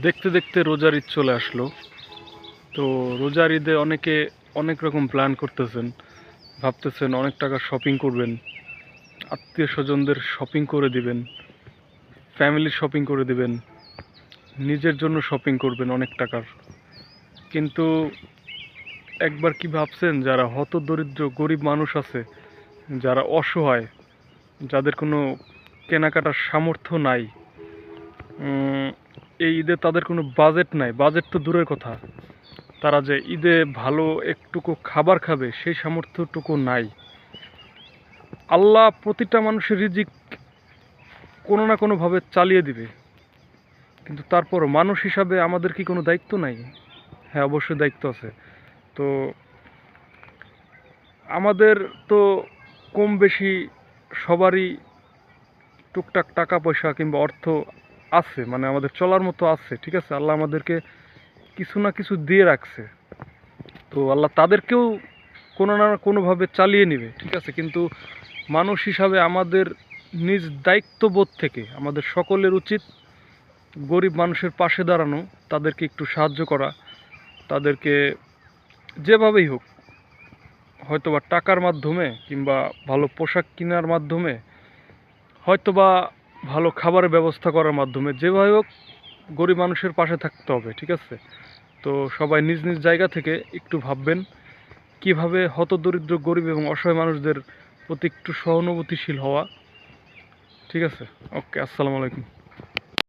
দেখতে দেখতে রোজার ঈদ চলে আসলো। তো রোজার ঈদে অনেকে অনেক রকম প্ল্যান করতেছেন, ভাবতেছেন অনেক টাকা শপিং করবেন, আত্মীয় স্বজনদের শপিং করে দিবেন, ফ্যামিলির শপিং করে দিবেন, নিজের জন্য শপিং করবেন অনেক টাকার। কিন্তু একবার কি ভাবছেন যারা হতদরিদ্র গরিব মানুষ আছে, যারা অসহায়, যাদের কোনো কেনাকাটার সামর্থ্য নাই, এই ঈদে তাদের কোনো বাজেট নাই, বাজেট তো দূরের কথা, তারা যে ঈদে ভালো একটুকু খাবার খাবে সেই সামর্থ্যটুকু নাই। আল্লাহ প্রতিটা মানুষের রিজিক কোনো না কোনোভাবে চালিয়ে দিবে, কিন্তু তারপর মানুষ হিসাবে আমাদের কি কোনো দায়িত্ব নাই? হ্যাঁ, অবশ্যই দায়িত্ব আছে। তো আমাদের তো কম বেশি সবারই টুকটাক টাকা পয়সা কিংবা অর্থ আছে, মানে আমাদের চলার মতো আছে, ঠিক আছে? আল্লাহ আমাদেরকে কিছু না কিছু দিয়ে রাখছে। তো আল্লাহ তাদেরকেও কোনো না কোনোভাবে চালিয়ে নেবে, ঠিক আছে? কিন্তু মানুষ হিসাবে আমাদের নিজ দায়িত্ববোধ থেকে আমাদের সকলের উচিত গরিব মানুষের পাশে দাঁড়ানো, তাদেরকে একটু সাহায্য করা, তাদেরকে যেভাবেই হোক, হয়তোবা টাকার মাধ্যমে কিংবা ভালো পোশাক কেনার মাধ্যমে, হয়তোবা ভালো খাবারের ব্যবস্থা করার মাধ্যমে, যেভাবে হোক গরিব মানুষের পাশে থাকতে হবে, ঠিক আছে? তো সবাই নিজ নিজ জায়গা থেকে একটু ভাববেন কিভাবে হতদরিদ্র গরিব এবং অসহায় মানুষদের প্রতি একটু সহানুভূতিশীল হওয়া, ঠিক আছে? ওকে, আসসালামু আলাইকুম।